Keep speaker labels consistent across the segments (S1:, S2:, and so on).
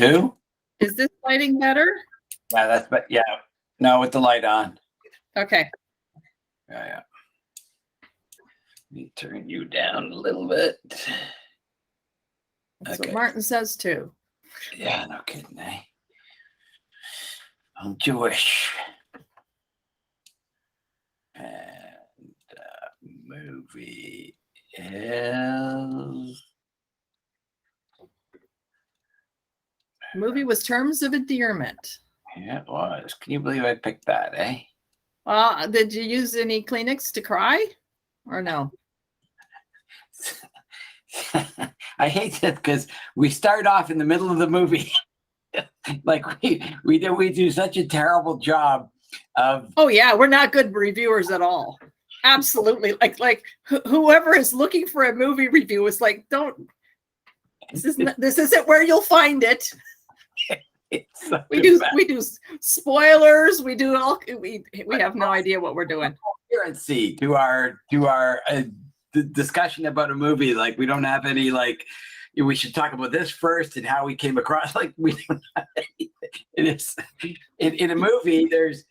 S1: Two?
S2: Is this lighting better?
S1: Yeah, yeah. No, with the light on.
S2: Okay.
S1: Yeah. Let me turn you down a little bit.
S2: That's what Martin says too.
S1: Yeah, no kidding, eh? I'm Jewish. And movie is...
S2: Movie was Terms of Endearment.
S1: Yeah, it was. Can you believe I picked that, eh?
S2: Well, did you use any Kleenex to cry or no?
S1: I hate that because we start off in the middle of the movie. Like we do such a terrible job of...
S2: Oh yeah, we're not good reviewers at all. Absolutely. Like whoever is looking for a movie review is like, this isn't where you'll find it. We do spoilers. We have no idea what we're doing.
S1: Coherency to our discussion about a movie. Like we don't have any like, we should talk about this first and how we came across. Like we don't have anything. It is in a movie. There's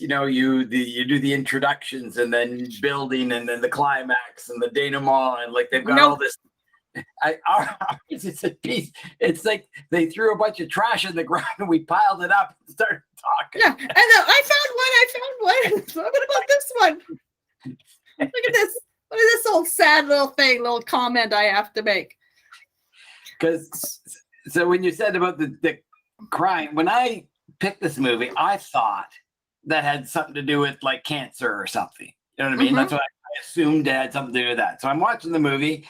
S1: you do the introductions and then building and then the climax and the denouement and like they've got all this. It's a piece. It's like they threw a bunch of trash in the ground and we piled it up and started talking.
S2: Yeah, and I found one. What about this one? Look at this. Look at this old sad little comment I have to make.
S1: Because so when you said about the crime, when I picked this movie, I thought that had something to do with like cancer or something. You know what I mean? Mm-hmm. That's what I assumed it had something to do with that. So I'm watching the movie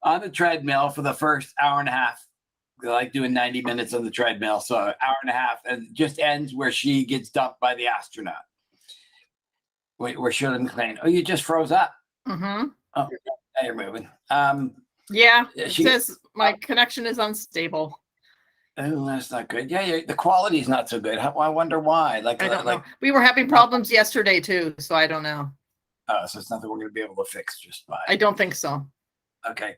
S1: on the treadmill for the first hour and a half. I like doing 90 minutes on the treadmill. So an hour and a half, and it just ends where she gets dumped by the astronaut. Wait, where Shirley MacLaine. Oh, you just froze up.
S2: Mm-hmm.
S1: Oh, now you're moving.
S2: Yeah, it says my connection is unstable.
S1: Oh, that's not good. Yeah, the quality is not so good. I wonder why. Like
S2: I don't know. We were having problems yesterday too, so I don't know.
S1: Oh, so it's nothing we're going to be able to fix just by.
S2: I don't think so.
S1: Okay.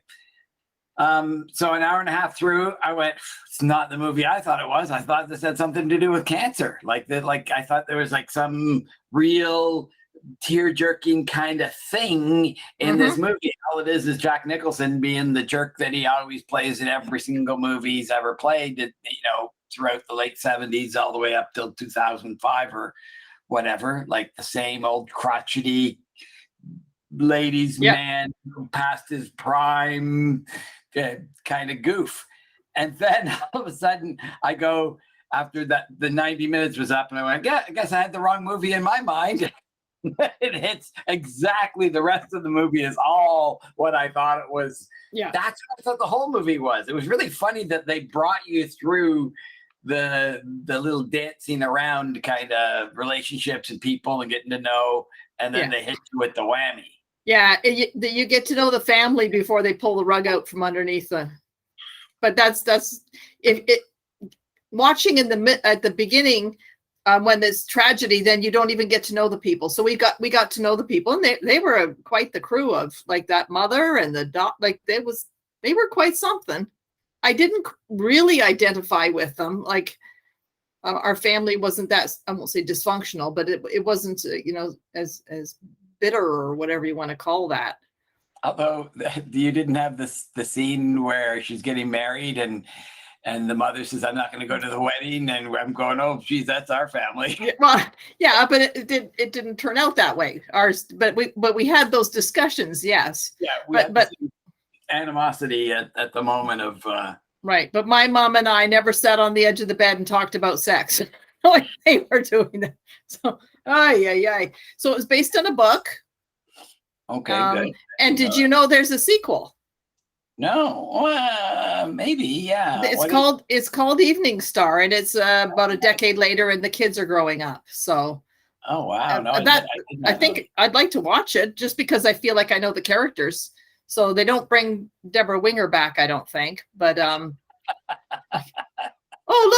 S1: So an hour and a half through, I went, it's not the movie I thought it was. I thought this had something to do with cancer. Like I thought there was like some real tear-jerking kind of thing in this movie. All it is Jack Nicholson being the jerk that he always plays in every single movie he's ever played, throughout the late 70s all the way up till 2005 or whatever, like the same old crotchety ladies man who passed his prime kind of goof. And then all of a sudden I go, after that the 90 minutes was up, and I went, I guess I had the wrong movie in my mind. It hits exactly the rest of the movie is all what I thought it was. Yeah, that's what I thought the whole movie was. It was really funny that they brought you through the little dancing around kind of relationships and people and getting to know, and then they hit you with the whammy.
S2: Yeah, you get to know the family before they pull the rug out from underneath the. But that's watching at the beginning. When there's tragedy, then you don't even get to know the people. So we got to know the people, and they were quite the crew of like that mother and the dog. Like they were quite something. I didn't really identify with them. Like our family wasn't that, I won't say dysfunctional, but it wasn't as bitter or whatever you want to call that.
S1: Although you didn't have the scene where she's getting married and the mother says, I'm not going to go to the wedding. And I'm going, oh, geez, that's our family.
S2: Well, yeah, but it didn't turn out that way. But we had those discussions. Yes.
S1: Yeah. But animosity at the moment of.
S2: Right. But my mom and I never sat on the edge of the bed and talked about sex. They were doing that. So, So it was based on a book.
S1: Okay. Good.
S2: And did you know there's a sequel?
S1: No, maybe, yeah.
S2: It's called Evening Star, and it's about a decade later, and the kids are growing up. So,
S1: oh wow, no,
S2: I think I'd like to watch it just because I feel like I know the characters. So they don't bring Deborah Winger back, I don't think. But oh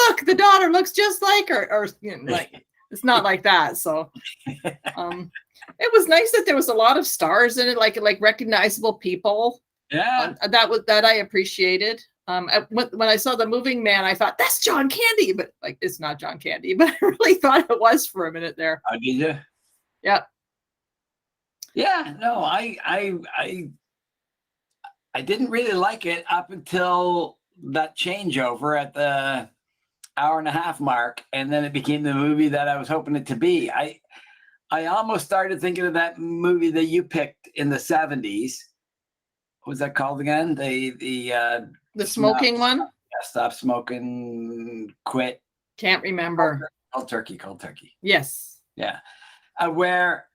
S2: look, the daughter looks just like her, or like it's not like that. So, it was nice that there was a lot of stars in it, like recognizable people.
S1: Yeah,
S2: that I appreciated. When I saw The Moving Man, I thought that's John Candy, but like it's not John Candy. But I really thought it was for a minute there.
S1: Oh, did you?
S2: Yeah.
S1: Yeah. No, I didn't really like it up until that changeover at the hour-and-a-half mark, and then it became the movie that I was hoping it to be. I almost started thinking of that movie that you picked in the 70s. What was that called again? The
S2: smoking one?
S1: Yeah, stop smoking, quit.
S2: Can't remember.
S1: Cold turkey.
S2: Yes.
S1: Yeah. Where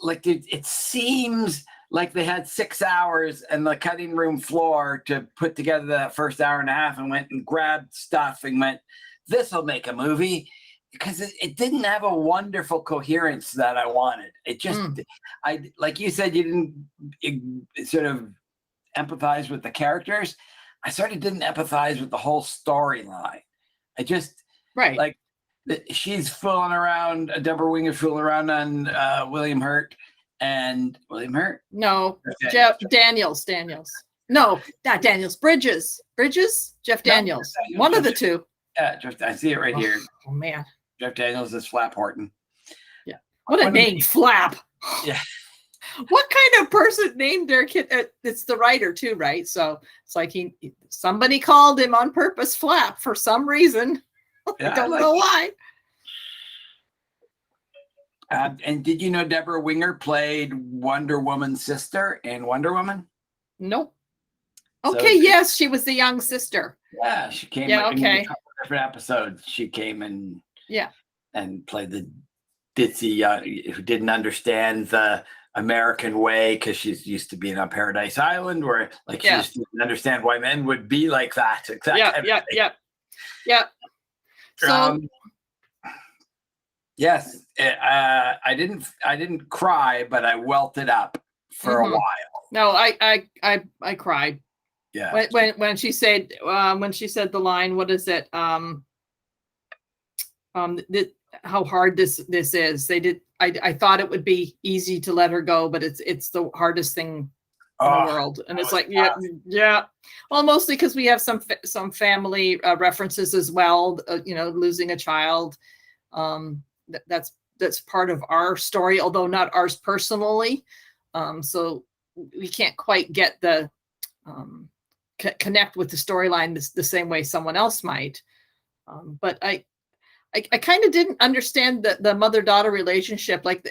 S1: like it seems like they had 6 hours and the cutting room floor to put together that first hour-and-a-half and went and grabbed stuff and went, this will make a movie. Because it didn't have a wonderful coherence that I wanted. It just, like you said, you didn't sort of empathize with the characters. I sort of didn't empathize with the whole storyline. I just, like, she's fooling around, Deborah Winger fooling around on William Hurt.
S2: No, Jeff Daniels. No, not Daniels. Bridges. Jeff Daniels. No, one of the two.
S1: Yeah, I see it right here.
S2: Oh, man.
S1: Jeff Daniels is Flap Horton.
S2: Yeah. What a name, Flap.
S1: Yeah.
S2: What kind of person named their kid? It's the writer too, right? So it's like somebody called him on purpose Flap for some reason.
S1: Yeah,
S2: I don't know why.
S1: And did you know Deborah Winger played Wonder Woman's sister in Wonder Woman?
S2: Nope. Okay, yes, she was the young sister.
S1: Yeah, she came in a couple different episodes. She came and played the ditzy who didn't understand the American way because she's used to being on Paradise Island, where she just didn't understand why men would be like that.
S2: Yeah. So
S1: yes, I didn't cry, but I welted up for a while.
S2: No, I cried.
S1: Yeah.
S2: When she said the line, what is it? How hard this is. I thought it would be easy to let her go, but it's the hardest thing in the world. And it's like, yeah. Well, mostly because we have some family references as well. Losing a child. That's part of our story, although not ours personally. So we can't quite get the connect with the storyline the same way someone else might. But I kind of didn't understand the mother-daughter relationship. Like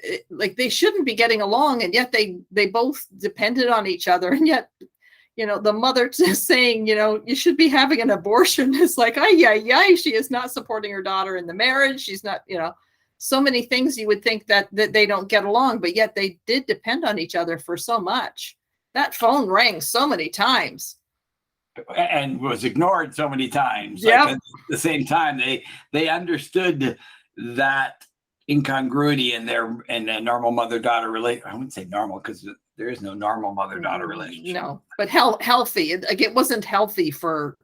S2: they shouldn't be getting along, and yet they both depended on each other. And yet, the mother saying, you should be having an abortion is like, she is not supporting her daughter in the marriage. She's not, so many things you would think that they don't get along, but yet they did depend on each other for so much. That phone rang so many times.
S1: And was ignored so many times.
S2: Yeah.
S1: At the same time, they understood that incongruity in their normal mother-daughter relationship. I wouldn't say normal because there is no normal mother-daughter relationship.
S2: No, but healthy. It wasn't healthy for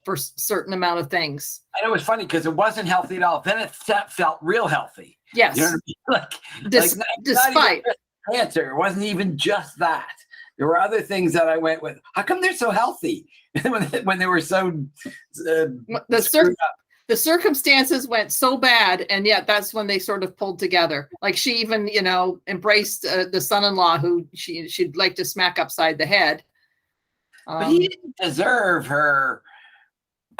S2: a certain amount of things.
S1: And it was funny because it wasn't healthy at all. Then it felt real healthy.
S2: Yes.
S1: You know what I mean?
S2: Despite
S1: cancer, it wasn't even just that. There were other things that I went with. How come they're so healthy when they were so screwed up?
S2: The circumstances went so bad, and yet that's when they sort of pulled together. Like she even, embraced the son-in-law who she'd like to smack upside the head.
S1: But he didn't deserve her.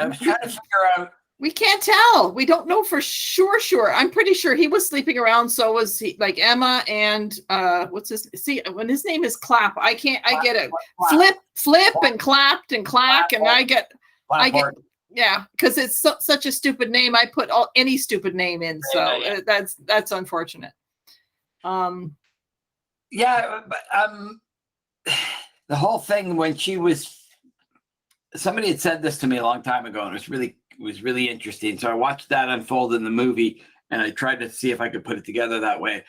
S1: I was trying to figure out.
S2: We can't tell. We don't know for sure. I'm pretty sure he was sleeping around. So was he, like Emma and when his name is Clap, I get it. Flip and clapped and clack. And I get, because it's such a stupid name. I put any stupid name in. So that's unfortunate.
S1: But the whole thing when somebody had said this to me a long time ago, and it was really interesting. So I watched that unfold in the movie, and I tried to see if I could put it together that way.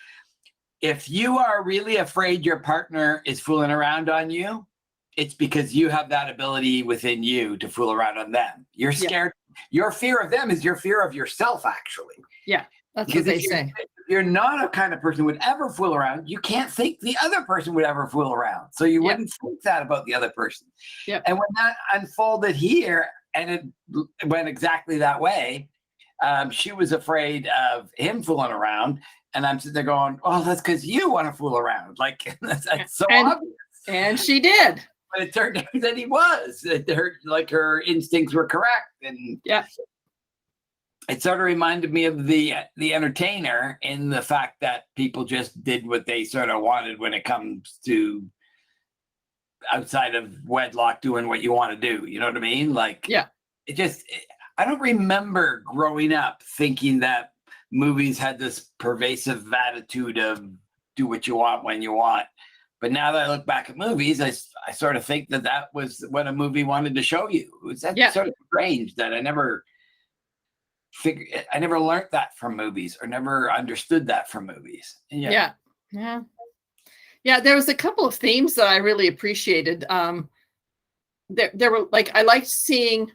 S1: If you are really afraid your partner is fooling around on you, it's because you have that ability within you to fool around on them. You're scared. Your fear of them is your fear of yourself, actually.
S2: Yeah, that's what they say.
S1: you're not a kind of person who would ever fool around, you can't think the other person would ever fool around. So you
S2: Yep.
S1: wouldn't think that about the other person.
S2: Yep.
S1: And when that unfolded here and it went exactly that way, she was afraid of him fooling around. And I'm sitting there going, oh, that's because you want to fool around. Like, that's so obvious.
S2: And she did.
S1: But it turned out that he was. Her instincts were correct. And
S2: yeah,
S1: it sort of reminded me of the Entertainer, in the fact that people just did what they sort of wanted when it comes to outside of wedlock doing what you want to do. You know what I mean? Like,
S2: yeah.
S1: I don't remember growing up thinking that movies had this pervasive attitude of do what you want when you want. But now that I look back at movies, I sort of think that was what a movie wanted to show you. It was sort of strange that I never learned that from movies, or never understood that from movies.
S2: Yeah. There was a couple of themes that I really appreciated. There were, like, I liked seeing,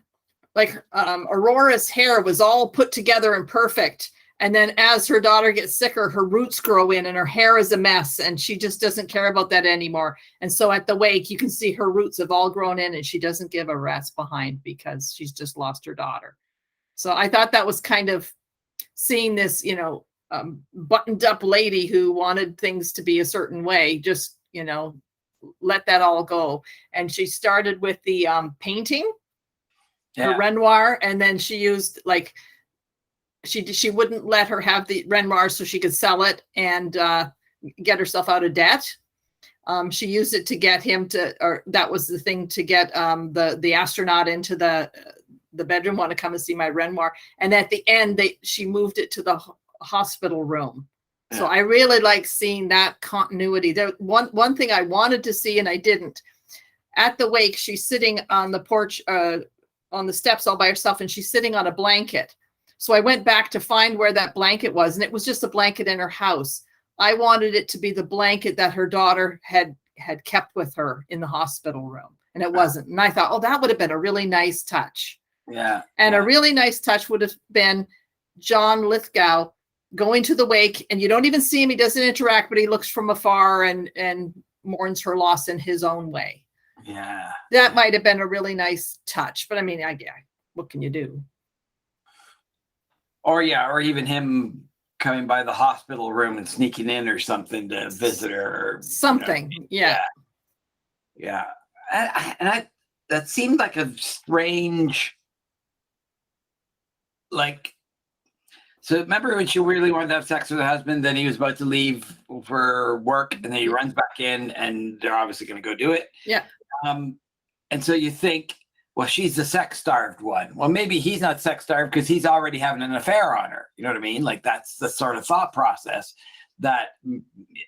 S2: like, Aurora's hair was all put together and perfect. And then as her daughter gets sicker, her roots grow in and her hair is a mess, and she just doesn't care about that anymore. And so at the wake, you can see her roots have all grown in, and she doesn't give a rat's behind because she's just lost her daughter. So I thought that was kind of seeing this, buttoned up lady who wanted things to be a certain way, just, let that all go. And she started with the painting, her Renoir, and then she used, like, she wouldn't let her have the Renoir so she could sell it and get herself out of debt. She used it to get him or that was the thing, to get the astronaut into the bedroom, want to come and see my Renoir. And at the end, she moved it to the hospital room. Yeah. So I really like seeing that continuity. There, one thing I wanted to see and I didn't. At the wake, she's sitting on the porch, on the steps all by herself, and she's sitting on a blanket. So I went back to find where that blanket was, and it was just a blanket in her house. I wanted it to be the blanket that her daughter had kept with her in the hospital room, and it wasn't. And I thought, oh, that would have been a really nice touch.
S1: Yeah.
S2: And a really nice touch would have been John Lithgow going to the wake, and you don't even see him. He doesn't interact, but he looks from afar and mourns her loss in his own way.
S1: Yeah.
S2: That might have been a really nice touch. But I mean, what can you do?
S1: Or even him coming by the hospital room and sneaking in or something to visit her. Or,
S2: something. Yeah.
S1: And that seemed like a strange, like, so remember when she really wanted to have sex with her husband, then he was about to leave for work, and then he runs back in, and they're obviously going to go do it.
S2: Yeah.
S1: And so you think, well, she's the sex-starved one. Well, maybe he's not sex-starved because he's already having an affair on her. You know what I mean? Like, that's the sort of thought process that,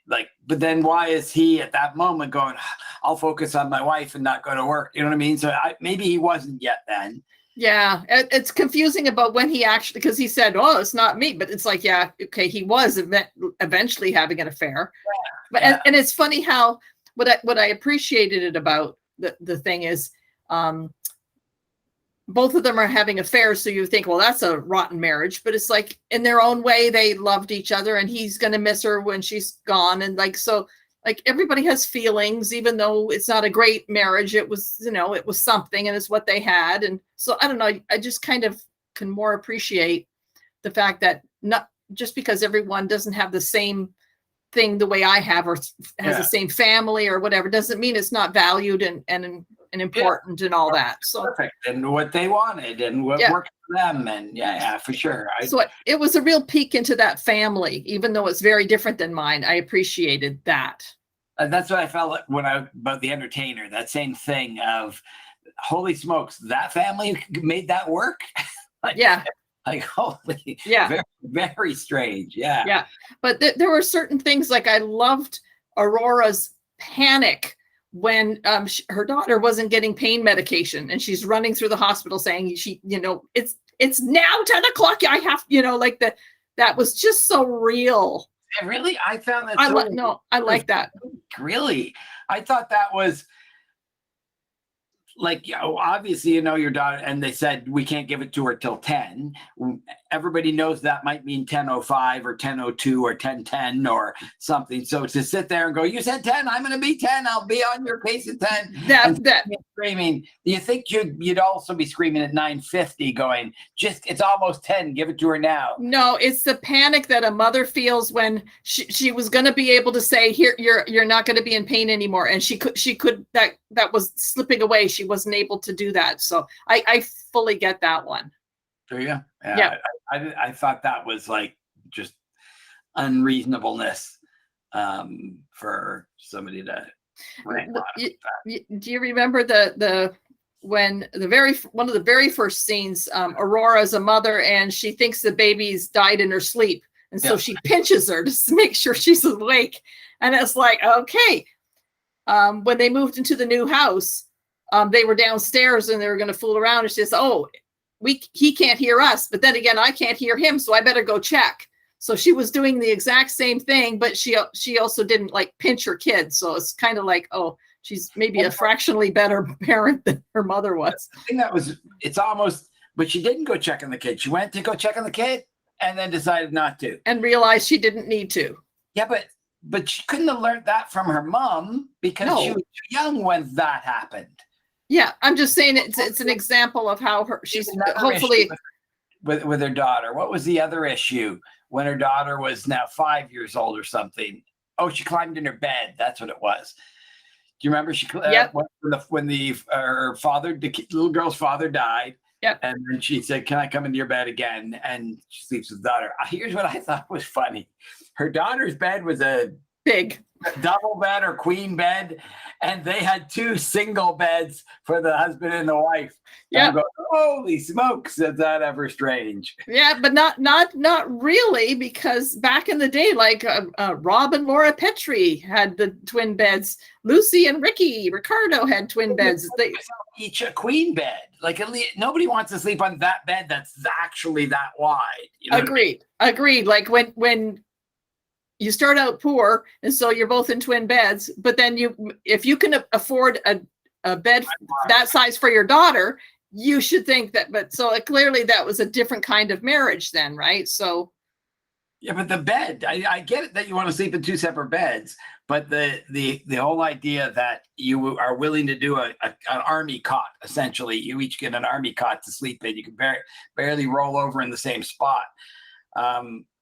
S1: like, but then why is he at that moment going, I'll focus on my wife and not go to work? You know what I mean? So maybe he wasn't yet then.
S2: Yeah, it's confusing about when he actually, because he said, oh, it's not me. But it's like, yeah, okay, he was eventually having an affair. Yeah, but and it's funny how, what I appreciated it about the thing is, both of them are having affairs, so you think, well, that's a rotten marriage. But it's like, in their own way, they loved each other, and he's going to miss her when she's gone. And like, so, like, everybody has feelings, even though it's not a great marriage. It was, it was something, and it's what they had. And so, I don't know, I just kind of can more appreciate the fact that not just because everyone doesn't have the same thing the way I have, or has the same family or whatever, doesn't mean it's not valued and important and all that. So
S1: perfect, and what they wanted and what worked for them, and for sure.
S2: So it was a real peek into that family, even though it's very different than mine. I appreciated that.
S1: That's what I felt like about the Entertainer. That same thing of, holy smokes, that family made that work. Like, holy, very, very strange. Yeah.
S2: But there were certain things, like, I loved Aurora's panic when her daughter wasn't getting pain medication, and she's running through the hospital saying, it's now 10 o'clock. I have, like, that was just so real.
S1: Really? I found that.
S2: I like that.
S1: Really? I thought that was like, obviously, your daughter, and they said we can't give it to her till 10. Everybody knows that might mean 10:05 or 10:02 or 10:10 or something. So to sit there and go, you said 10, I'm going to be 10. I'll be on your case at 10. And screaming. You think you'd also be screaming at 9:50 going, it's almost 10. Give it to her now.
S2: No, it's the panic that a mother feels when she was going to be able to say, here, you're not going to be in pain anymore. And she could, that was slipping away. She wasn't able to do that. So I fully get that one.
S1: Do you? Yeah. I thought that was like just unreasonableness for somebody to rank on that.
S2: Do you remember one of the very first scenes, Aurora is a mother and she thinks the baby's died in her sleep. And so she pinches her to make sure she's awake. And it's like, okay. When they moved into the new house, they were downstairs and they were going to fool around. And she says, he can't hear us, but then again, I can't hear him. So I better go check. So she was doing the exact same thing, but she also didn't like pinch her kid. So it's kind of like, she's maybe a fractionally better parent than her mother was.
S1: I think it's almost, but she didn't go check on the kid. She went to go check on the kid and then decided not to.
S2: And realized she didn't need to.
S1: Yeah, but she couldn't have learned that from her mom because she was too young when that happened.
S2: Yeah, I'm just saying it's an example of how she's hopefully
S1: with her daughter. What was the other issue when her daughter was now 5 years old or something? Oh, she climbed in her bed. That's what it was. Do you remember when her father, the little girl's father, died?
S2: Yep.
S1: And then she said, "Can I come into your bed again?" And she sleeps with the daughter. Here's what I thought was funny. Her daughter's bed was a
S2: big
S1: double bed or queen bed, and they had 2 single beds for the husband and the wife.
S2: Yeah.
S1: Holy smokes, is that ever strange?
S2: Yeah, but not really, because back in the day, like Rob and Laura Petrie had the twin beds. Lucy and Ricardo had twin beds. They
S1: each a queen bed. Like nobody wants to sleep on that bed that's actually that wide. You know
S2: Agreed. Like when you start out poor, and so you're both in twin beds, but then if you can afford a bed that size for your daughter, you should think that. But so clearly that was a different kind of marriage then, right? So
S1: yeah, but the bed, I get it that you want to sleep in 2 separate beds, but the whole idea that you are willing to do an army cot, essentially, you each get an army cot to sleep in. You can barely roll over in the same spot.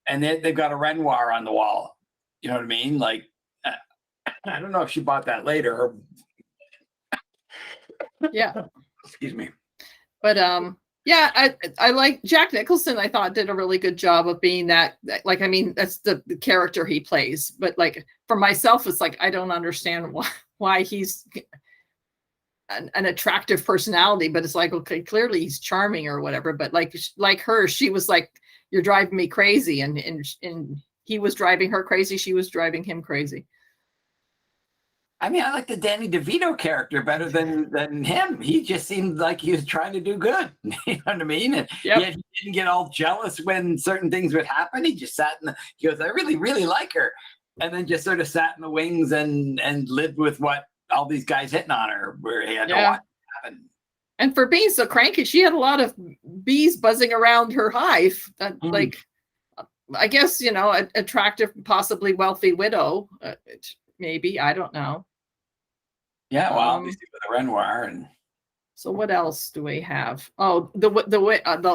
S1: And they've got a Renoir on the wall. You know what I mean? Like, I don't know if she bought that later.
S2: Yeah.
S1: Excuse me.
S2: But yeah, I like Jack Nicholson. I thought did a really good job of being that. Like, I mean, that's the character he plays. But like for myself, it's like I don't understand why he's an attractive personality. But it's like, okay, clearly he's charming or whatever. But like her, she was like, "You're driving me crazy," and he was driving her crazy. She was driving him crazy.
S1: I mean, I like the Danny DeVito character better than him. He just seemed like he was trying to do good. You know what I mean? And yet he didn't get all jealous when certain things would happen. He just sat he goes, "I really, really like her," and then just sort of sat in the wings and lived with what all these guys hitting on her, where he had to watch it happen.
S2: And for being so cranky, she had a lot of bees buzzing around her hive. Like, I guess, attractive, possibly wealthy widow, maybe, I don't know.
S1: Yeah, well, with the Renoir. And
S2: so what else do we have? Oh,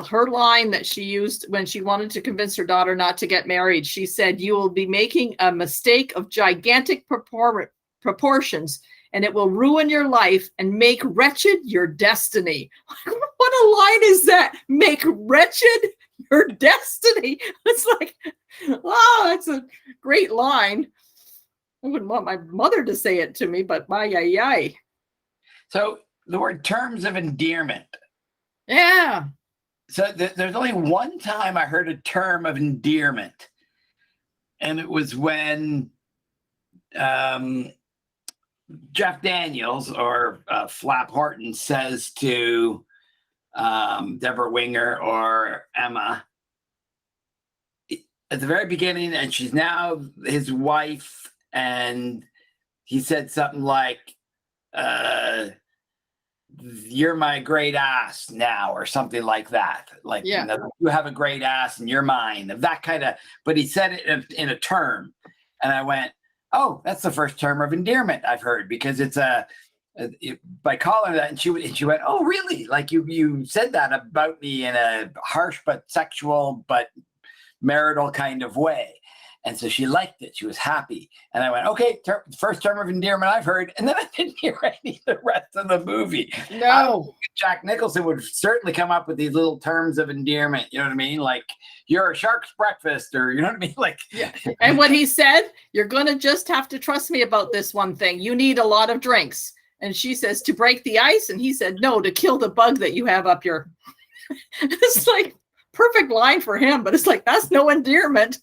S2: her line that she used when she wanted to convince her daughter not to get married. She said, "You will be making a mistake of gigantic proportions, and it will ruin your life and make wretched your destiny." What a line is that? Make wretched your destiny. It's like, oh, that's a great line. I wouldn't want my mother to say it to me, but yay.
S1: So the word terms of endearment.
S2: Yeah.
S1: So there's only one time I heard a term of endearment. And it was when Jeff Daniels or Flap Horton says to Deborah Winger or Emma at the very beginning, and she's now his wife, and he said something like you're my great ass now, or something like that. Like,
S2: Yeah.
S1: you know, you have a great ass and you're mine. That kind of, but he said it in a term. And I went, oh, that's the first term of endearment I've heard, because it's by calling that, and she went, oh, really? Like you said that about me in a harsh but sexual but marital kind of way. And so she liked it. She was happy. And I went, okay, first term of endearment I've heard. And then I didn't hear any of the rest of the movie.
S2: No.
S1: Jack Nicholson would certainly come up with these little terms of endearment. You know what I mean? Like, you're a shark's breakfast, or you know what I mean? Like,
S2: yeah. And what he said, you're going to just have to trust me about this one thing. You need a lot of drinks. And she says, to break the ice. And he said, no, to kill the bug that you have up your. It's like perfect line for him, but it's like, that's no endearment.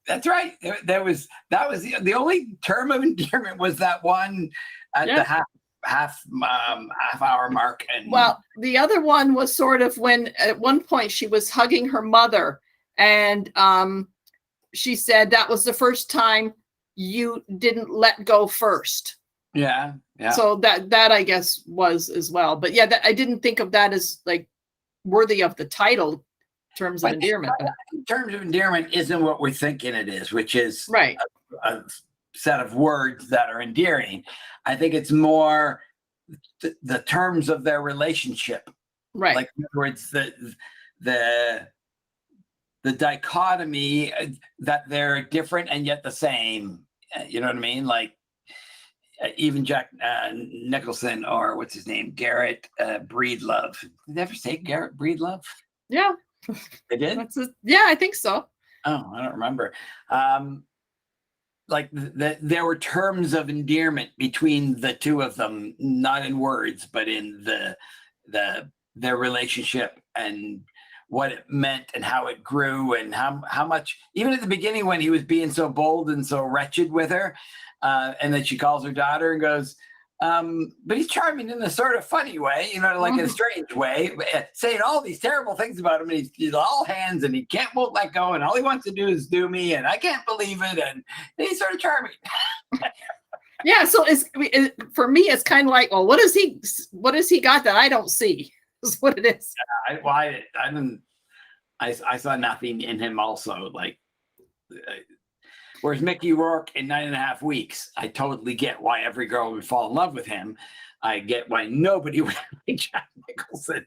S1: That's right. That was the only term of endearment was that one at the half hour mark. And
S2: well, the other one was sort of when at one point she was hugging her mother, and she said that was the first time you didn't let go first.
S1: Yeah.
S2: So that I guess was as well. But yeah, I didn't think of that as like worthy of the title. Terms of endearment.
S1: Terms of endearment isn't what we're thinking it is, which is
S2: right.
S1: a set of words that are endearing. I think it's more the terms of their relationship.
S2: Right.
S1: Like, in other words, the dichotomy that they're different and yet the same. You know what I mean? Like, even Jack Nicholson, or what's his name, Garrett Breedlove. Did they ever say Garrett Breedlove?
S2: Yeah.
S1: They did?
S2: Yeah, I think so.
S1: Oh, I don't remember. Like there were terms of endearment between the two of them, not in words, but in their relationship and what it meant and how it grew, and how much, even at the beginning when he was being so bold and so wretched with her, and then she calls her daughter and goes, but he's charming in a sort of funny way, you know, like in a strange way, saying all these terrible things about him, and he's all hands, and he won't let go, and all he wants to do is do me, and I can't believe it, and he's sort of charming.
S2: Yeah, so for me, it's kind of like, well, what has he got that I don't see? Is what it is.
S1: I saw nothing in him also, like. Whereas Mickey Rourke in 9.5 Weeks, I totally get why every girl would fall in love with him. I get why nobody would like Jack Nicholson.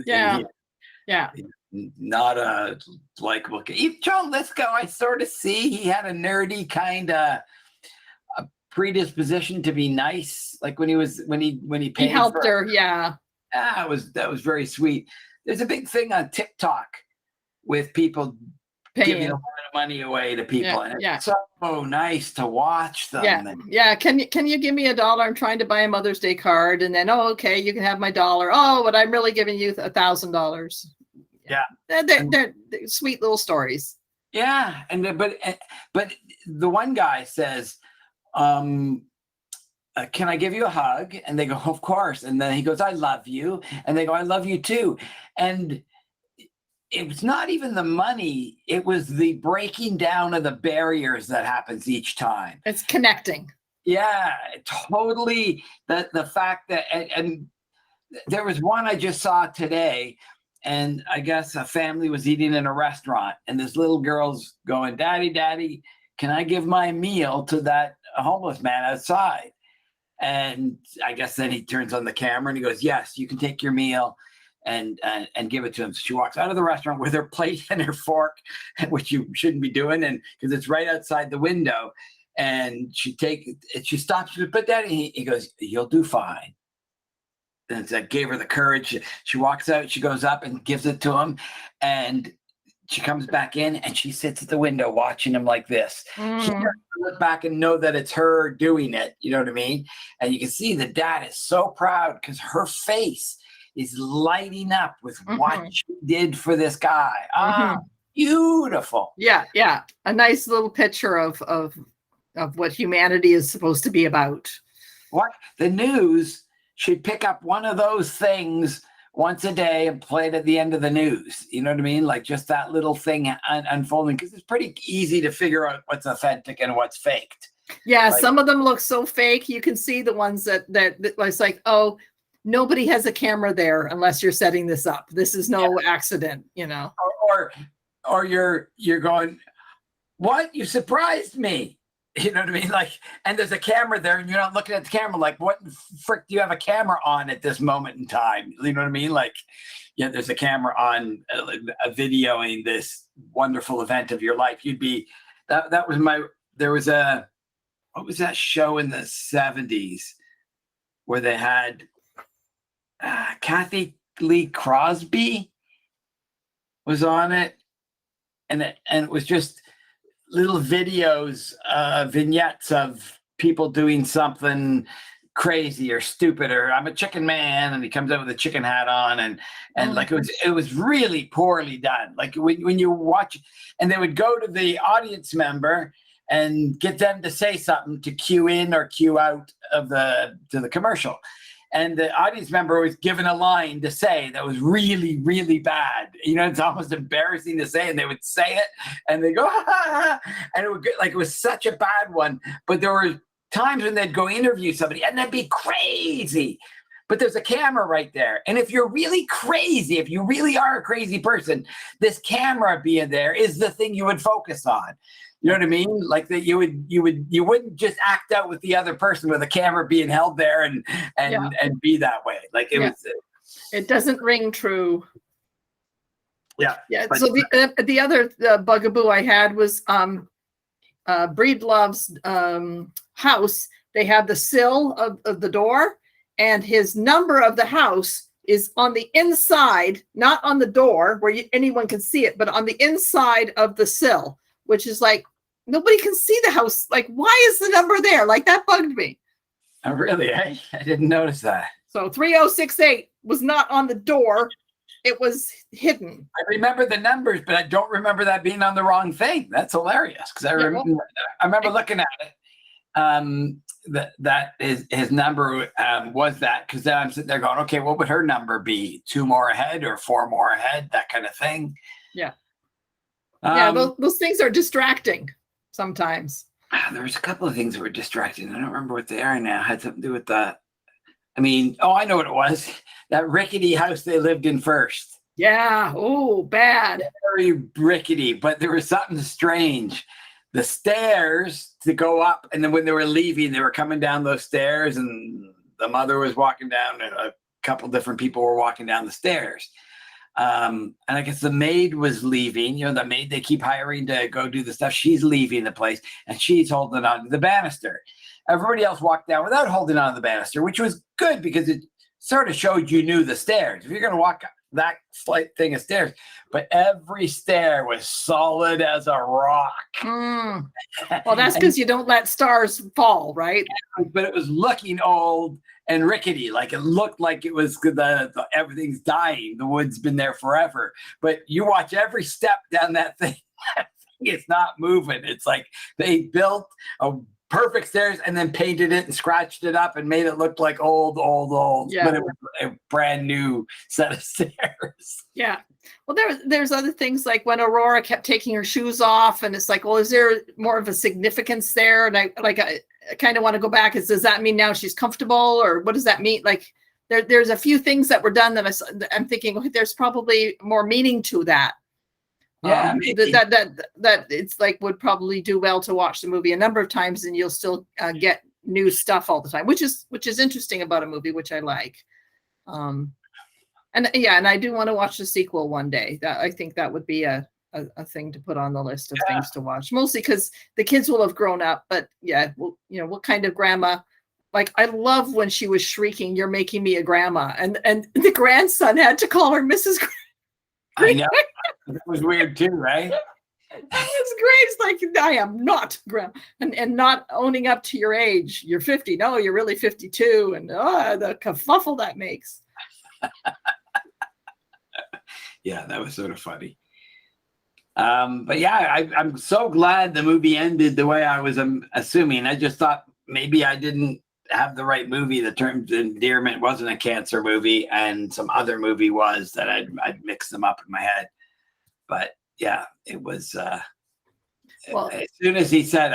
S2: Yeah.
S1: Not a likable kid. Even Joe Lithgow, I sort of see he had a nerdy kind of predisposition to be nice. Like when he paid,
S2: he helped her. Yeah.
S1: That was very sweet. There's a big thing on TikTok with people giving a lot of money away to people, and it's so nice to watch them.
S2: Yeah. Can you give me $1? I'm trying to buy a Mother's Day card, and then okay, you can have my $1. Oh, but I'm really giving you $1,000.
S1: Yeah,
S2: they're sweet little stories.
S1: Yeah, but the one guy says, "Can I give you a hug?" And they go, "Of course." And then he goes, "I love you," and they go, "I love you too." And it was not even the money, it was the breaking down of the barriers that happens each time.
S2: It's connecting.
S1: Yeah, totally. The fact that, and there was one I just saw today, and I guess a family was eating in a restaurant, and this little girl's going, Daddy, can I give my meal to that homeless man outside? And I guess then he turns on the camera and he goes, yes, you can take your meal and give it to him. So she walks out of the restaurant with her plate and her fork, which you shouldn't be doing, and because it's right outside the window. And she stops, but Daddy, he goes, you'll do fine. And that gave her the courage. She walks out, she goes up and gives it to him, and she comes back in and she sits at the window watching him like this. She doesn't look back and know that it's her doing it. You know what I mean? And you can see the dad is so proud because her face is lighting up with what she did for this guy. Beautiful.
S2: Yeah. A nice little picture of what humanity is supposed to be about.
S1: What the news should pick up one of those things once a day and play it at the end of the news. You know what I mean? Like just that little thing unfolding, because it's pretty easy to figure out what's authentic and what's faked.
S2: Yeah, like, some of them look so fake. You can see the ones that it's like, oh, nobody has a camera there unless you're setting this up. This is no accident, you know.
S1: Or you're going, what? You surprised me. You know what I mean? Like, and there's a camera there, and you're not looking at the camera. Like, what the frick do you have a camera on at this moment in time? You know what I mean? Like, yeah, there's a camera on videoing this wonderful event of your life. You'd be that was my. There was a what was that show in the 70s where they had Kathy Lee Crosby was on it, and it was just little videos, vignettes of people doing something crazy or stupid, or I'm a chicken man, and he comes out with a chicken hat on, and like it was really poorly done. Like when you watch, and they would go to the audience member and get them to say something to cue in or cue out of to the commercial. And the audience member was given a line to say that was really, really bad. You know, it's almost embarrassing to say, and they would say it, and they go, ha, ha, ha, and it would get, like, it was such a bad one. But there were times when they'd go interview somebody, and they'd be crazy. But there's a camera right there. And if you're really crazy, if you really are a crazy person, this camera being there is the thing you would focus on. You know what I mean? Like that you wouldn't just act out with the other person with a camera being held there and be that way. Like it was.
S2: It doesn't ring true.
S1: Yeah.
S2: Yeah. So the other bugaboo I had was Breedlove's house. They have the sill of the door, and his number of the house is on the inside, not on the door where anyone can see it, but on the inside of the sill. Which is like, nobody can see the house. Like, why is the number there? Like, that bugged me.
S1: Oh, really? I didn't notice that.
S2: So 3068 was not on the door. It was hidden.
S1: I remember the numbers, but I don't remember that being on the wrong thing. That's hilarious. Because I remember looking at it. That his number was that. Because then I'm sitting there going, okay, what would her number be? 2 more ahead or 4 more ahead? That kind of thing.
S2: Yeah. Yeah, those things are distracting sometimes.
S1: There was a couple of things that were distracting. I don't remember what they are now. It had something to do with that. I mean, I know what it was. That rickety house they lived in first.
S2: Yeah. Oh, bad.
S1: Very rickety, but there was something strange. The stairs to go up, and then when they were leaving, they were coming down those stairs, and the mother was walking down, and a couple different people were walking down the stairs. And I guess the maid was leaving, the maid they keep hiring to go do the stuff. She's leaving the place, and she's holding on to the banister. Everybody else walked down without holding on to the banister, which was good because it sort of showed you knew the stairs. If you're going to walk that slight thing of stairs, but every stair was solid as a rock.
S2: Well, that's because you don't let stars fall, right?
S1: But it was looking old and rickety. Like it looked like it was the everything's dying. The wood's been there forever. But you watch every step down that thing, it's not moving. It's like they built a perfect stairs and then painted it and scratched it up and made it look like old. Yeah. But it was a brand new set of stairs.
S2: Yeah. Well, there's other things like when Aurora kept taking her shoes off, and it's like, well, is there more of a significance there? And I kind of want to go back. Does that mean now she's comfortable, or what does that mean? Like there's a few things that were done that I'm thinking, okay, there's probably more meaning to that.
S1: Yeah,
S2: that it's like would probably do well to watch the movie a number of times, and you'll still get new stuff all the time, which is interesting about a movie, which I like. And I do want to watch the sequel one day. I think that would be a thing to put on the list of things to watch, mostly because the kids will have grown up. But yeah, well, what kind of grandma? Like, I love when she was shrieking, "You're making me a grandma," and the grandson had to call her Mrs.
S1: I know. That was weird too, right?
S2: It's great. It's like, I am not grandma, and not owning up to your age. You're 50. No, you're really 52, and the kerfuffle that makes.
S1: Yeah, that was sort of funny. But yeah, I'm so glad the movie ended the way I was assuming. I just thought maybe I didn't have the right movie. The term Endearment wasn't a cancer movie, and some other movie was that I'd mixed them up in my head. But yeah, it was. Well, as soon as he said,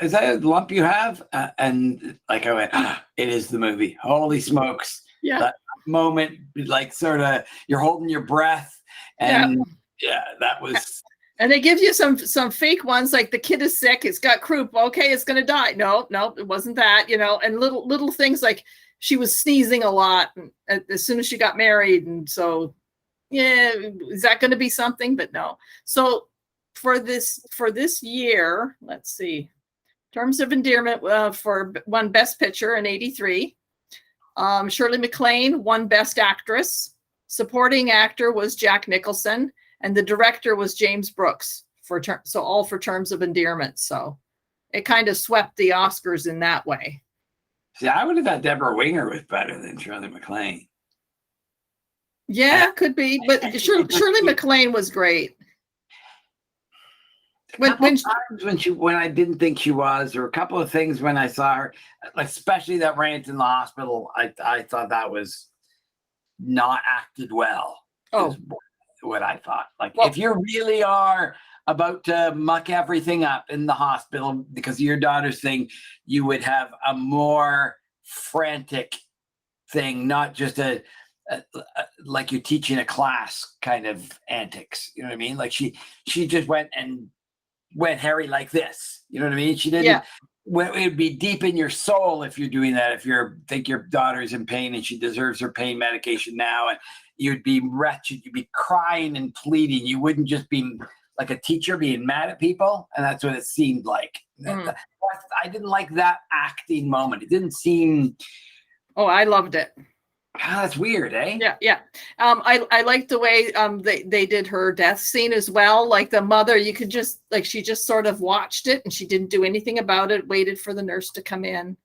S1: "Is that a lump you have?" And like I went, "It is the movie." Holy smokes!
S2: Yeah,
S1: moment, like sort of you're holding your breath, and that was.
S2: And they give you some fake ones, like the kid is sick, it's got croup, okay, it's gonna die. No, it wasn't that, and little things like she was sneezing a lot as soon as she got married, and so is that going to be something? But no. So for this year, let's see, terms of endearment for won Best Picture in '83. Shirley MacLaine won Best Actress. Supporting actor was Jack Nicholson, and the director was James Brooks all for Terms of Endearment. So it kind of swept the Oscars in that way.
S1: See, I would have thought Deborah Winger was better than Shirley MacLaine.
S2: Yeah, could be, but Shirley MacLaine was great.
S1: When I didn't think she was, or a couple of things when I saw her, especially that rant in the hospital, I thought that was not acted well.
S2: Oh,
S1: what I thought. If you really are about to muck everything up in the hospital because of your daughter's thing, you would have a more frantic thing, not just like you're teaching a class kind of antics. You know what I mean? Like she just went Harry like this. You know what I mean? She didn't. Yeah. It would be deep in your soul if you're doing that. If you think your daughter's in pain and she deserves her pain medication now, and you'd be wretched, you'd be crying and pleading. You wouldn't just be like a teacher being mad at people, and that's what it seemed like. I didn't like that acting moment. It didn't seem.
S2: Oh, I loved it.
S1: That's weird, eh?
S2: Yeah. I liked the way they did her death scene as well. Like the mother, you could just she just sort of watched it and she didn't do anything about it. Waited for the nurse to come in,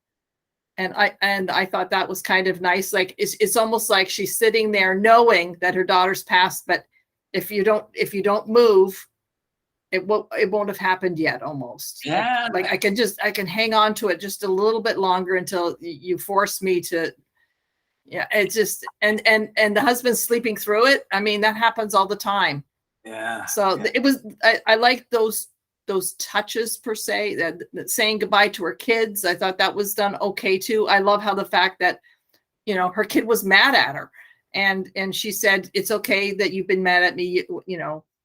S2: and I thought that was kind of nice. Like it's almost like she's sitting there knowing that her daughter's passed, but if you don't move, it won't have happened yet. Almost.
S1: Yeah.
S2: Like I can hang on to it just a little bit longer until you force me to. Yeah, it's just and the husband's sleeping through it. I mean, that happens all the time.
S1: Yeah.
S2: So it was. I like those touches per se. That saying goodbye to her kids. I thought that was done okay too. I love how the fact that her kid was mad at her, and she said it's okay that you've been mad at me.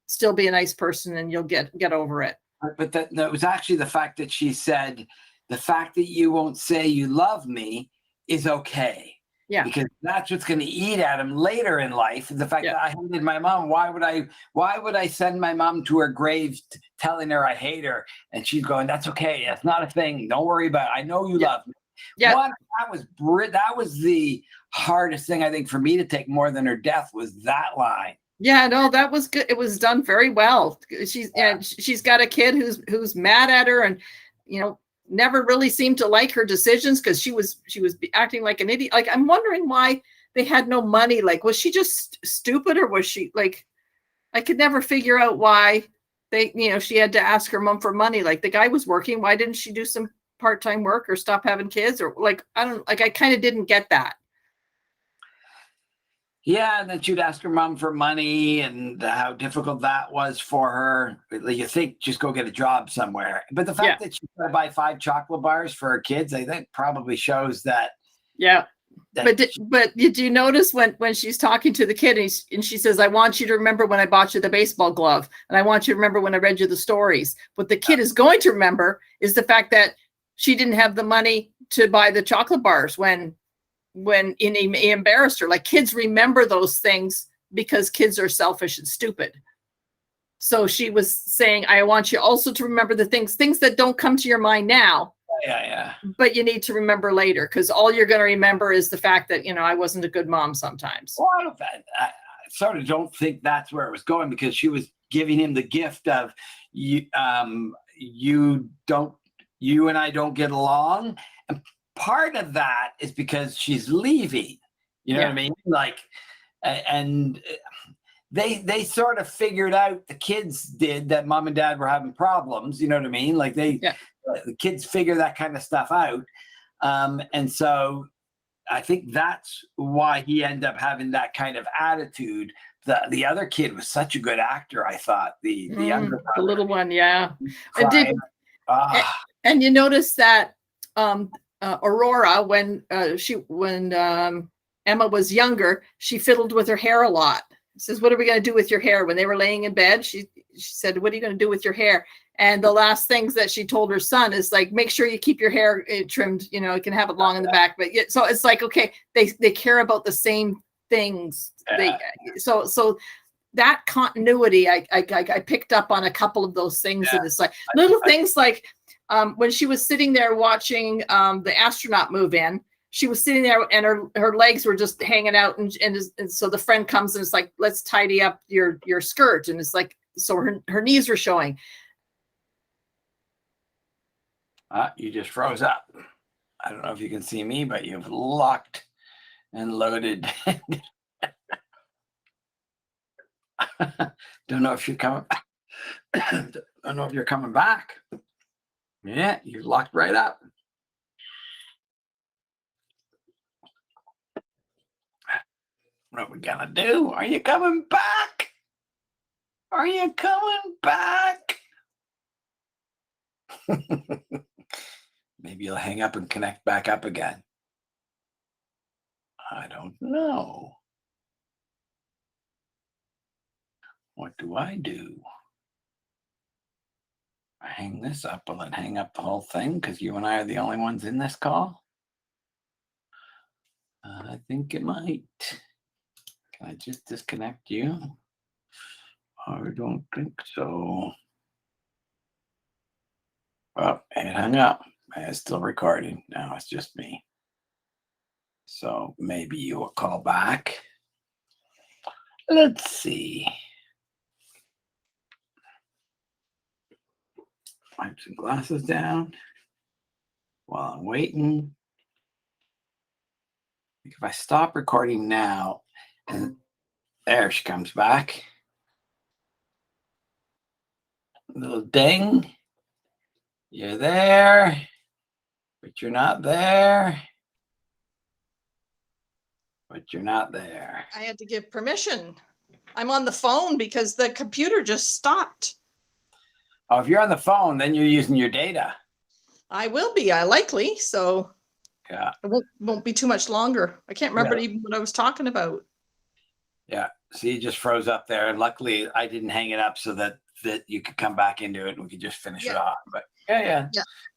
S2: Still be a nice person and you'll get over it.
S1: But that was actually the fact that she said the fact that you won't say you love me is okay.
S2: Yeah.
S1: Because that's what's going to eat at him later in life. The fact that I hated my mom. Why would I send my mom to her grave telling her I hate her? And she's going, that's okay. That's not a thing. Don't worry about it. I know you love me. Yeah. That was the hardest thing I think for me to take more than her death was that line.
S2: Yeah, no, that was good. It was done very well. She's got a kid who's mad at her and never really seemed to like her decisions because she was acting like an idiot. Like I'm wondering why they had no money. Like was she just stupid or was she like I could never figure out why she had to ask her mom for money. Like the guy was working. Why didn't she do some part-time work or stop having kids or I kind of didn't get that.
S1: Yeah, and then she'd ask her mom for money and how difficult that was for her. You think just go get a job somewhere. But the fact that she's got to buy 5 chocolate bars for her kids, I think probably shows that.
S2: Yeah. But did you notice when she's talking to the kid and she says, I want you to remember when I bought you the baseball glove and I want you to remember when I read you the stories. What the kid is going to remember is the fact that she didn't have the money to buy the chocolate bars when he embarrassed her. Like kids remember those things because kids are selfish and stupid. So she was saying, I want you also to remember the things that don't come to your mind now.
S1: Yeah.
S2: But you need to remember later because all you're going to remember is the fact that, I wasn't a good mom sometimes.
S1: Well, I sort of don't think that's where it was going because she was giving him the gift of you and I don't get along. And part of that is because she's leaving, what I mean? Like, and they sort of figured out, the kids did, that mom and dad were having problems, you know what I mean? Like the kids figure that kind of stuff out. And so I think that's why he ended up having that kind of attitude. The other kid was such a good actor, I thought, the younger brother.
S2: The little one, yeah. And you notice that Aurora, when Emma was younger, she fiddled with her hair a lot. Says, what are we going to do with your hair? When they were laying in bed, she said, what are you going to do with your hair? And the last things that she told her son is like, make sure you keep your hair trimmed, you know, you can have it long in the back. But so it's like, okay, they care about the same things.
S1: Yeah.
S2: So that continuity, I picked up on a couple of those things.
S1: Yeah.
S2: And it's like little things like when she was sitting there watching the astronaut move in, she was sitting there and her legs were just hanging out. And so the friend comes and it's like, let's tidy up your skirt. And it's like, so her knees were showing.
S1: You just froze up. I don't know if you can see me, but you've locked and loaded. Don't know if you're coming. Don't know if you're coming back. Yeah, you locked right up. What are we gonna do? Are you coming back? Are you coming back? Maybe you'll hang up and connect back up again. I don't know. What do? I hang this up. Will it hang up the whole thing? Because you and I are the only ones in this call? I think it might. Can I just disconnect you? I don't think so. Oh, it hung up. It's still recording. Now it's just me. So maybe you will call back. Let's see. Wipe some glasses down while I'm waiting. If I stop recording now, and there she comes back. Little ding. You're there, but you're not there. But you're not there.
S3: I had to give permission. I'm on the phone because the computer just stopped.
S1: Oh, if you're on the phone, then you're using your data.
S3: I will be, likely, so
S1: Yeah.
S3: it won't be too much longer. I can't remember even what I was talking about.
S1: Yeah. See, you just froze up there. And luckily, I didn't hang it up so that you could come back into it and we could just finish it off. But yeah.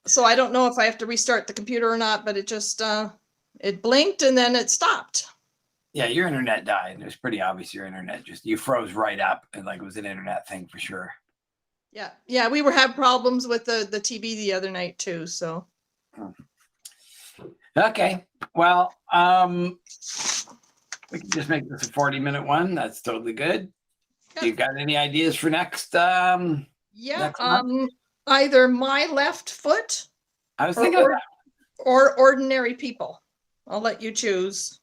S3: So I don't know if I have to restart the computer or not, but it just it blinked and then it stopped.
S1: Yeah, your internet died. It was pretty obvious your internet you froze right up, and like it was an internet thing for sure.
S3: Yeah, we were having problems with the TV the other night too, so.
S1: Okay, well, we can just make this a 40-minute one. That's totally good. You got any ideas for next? Next month?
S3: Either My Left Foot.
S1: I was thinking of that.
S3: Or Ordinary People. I'll let you choose.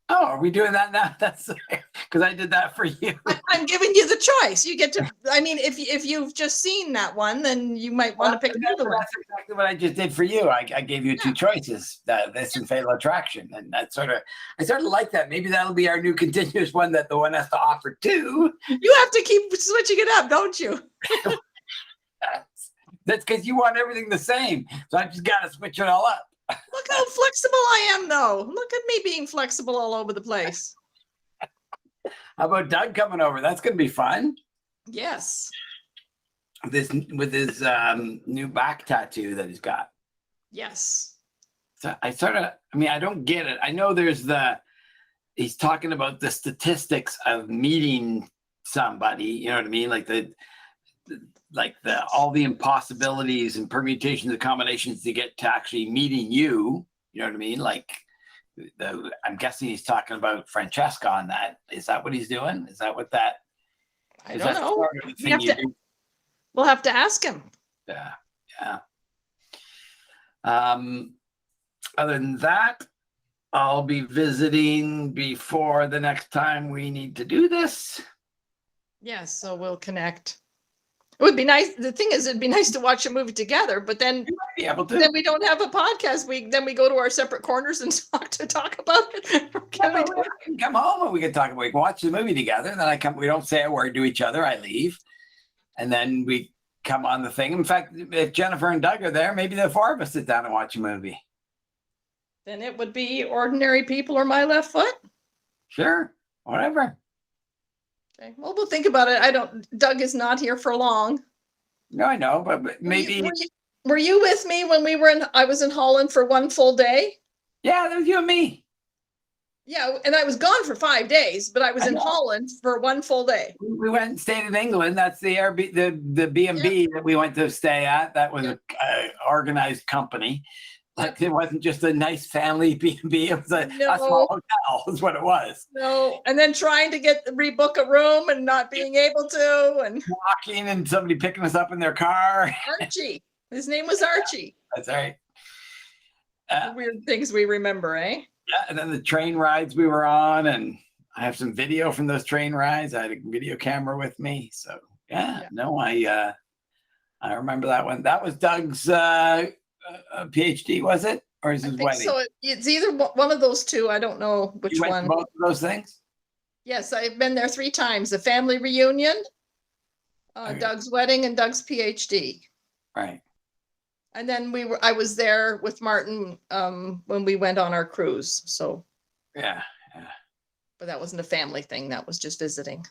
S1: Oh, are we doing that now? That's because I did that for you.
S3: I'm giving you the choice. You get to, I mean, if you've just seen that one, then you might want to pick another one.
S1: That's exactly what I just did for you. I gave you two choices, this and Fatal Attraction. And I sort of like that. Maybe that'll be our new continuous one that the one has to offer too.
S3: You have to keep switching it up, don't you?
S1: That's because you want everything the same. So I just got to switch it all up.
S3: Look how flexible I am, though. Look at me being flexible all over the place.
S1: How about Doug coming over? That's going to be fun.
S3: Yes.
S1: With his new back tattoo that he's got.
S3: Yes.
S1: So I don't get it. I know he's talking about the statistics of meeting somebody, you know what I mean? Like all the impossibilities and permutations and combinations to get to actually meeting you know what I mean? Like I'm guessing he's talking about Francesca on that. Is that what he's doing? Is that what that?
S3: I don't know. We'll have to ask him.
S1: Yeah. Other than that, I'll be visiting before the next time we need to do this.
S3: Yes, so we'll connect. It would be nice. The thing is, it'd be nice to watch a movie together, but then
S1: you might be able to.
S3: Then we don't have a podcast. Then we go to our separate corners and talk about it.
S1: We can come home and we can talk. We can watch the movie together. And then we don't say a word to each other. I leave, and then we come on the thing. In fact, if Jennifer and Doug are there, maybe the four of us sit down and watch a movie.
S3: Then it would be Ordinary People or My Left Foot.
S1: Sure, whatever.
S3: Okay, well, we'll think about it. Doug is not here for long.
S1: No, I know, but
S3: Were
S1: maybe.
S3: were you with me when I was in Holland for one full day?
S1: Yeah, that was you and me.
S3: Yeah, and I was gone for 5 days, but I was
S1: I
S3: in
S1: know.
S3: Holland for one full day.
S1: We went and stayed in England. That's the the B&B that we went to stay at. That was
S3: Yep.
S1: a organized company. Like it wasn't just a nice family B&B. It was a small hotel. Is what it was.
S3: No, and then trying to rebook a room and not being able to, and
S1: Walking and somebody picking us up in their car.
S3: Archie. His name was Archie.
S1: That's right.
S3: The weird things we remember, eh?
S1: Yeah, and then the train rides we were on, and I have some video from those train rides. I had a video camera with me, so no, I remember that one. That was Doug's PhD, was it, or is his wedding?
S3: So it's either one of those two. I don't know which
S1: You went
S3: one.
S1: to both of those things?
S3: Yes, I've been there 3 times: the family reunion,
S1: Okay.
S3: Doug's wedding, and Doug's PhD.
S1: Right.
S3: And then I was there with Martin when we went on our cruise. So,
S1: Yeah.
S3: but that wasn't a family thing. That was just visiting.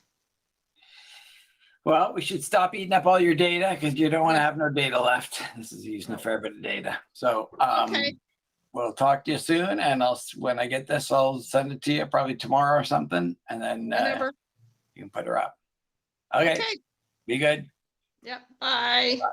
S1: Well, we should stop eating up all your data because you don't want to have no data left. This is using a fair bit of data. So
S3: Okay.
S1: we'll talk to you soon. And when I get this, I'll send it to you probably tomorrow or something. And then
S3: Whenever.
S1: you can put her up. Okay.
S3: Okay.
S1: Be good.
S3: Yeah. Bye.
S1: Bye.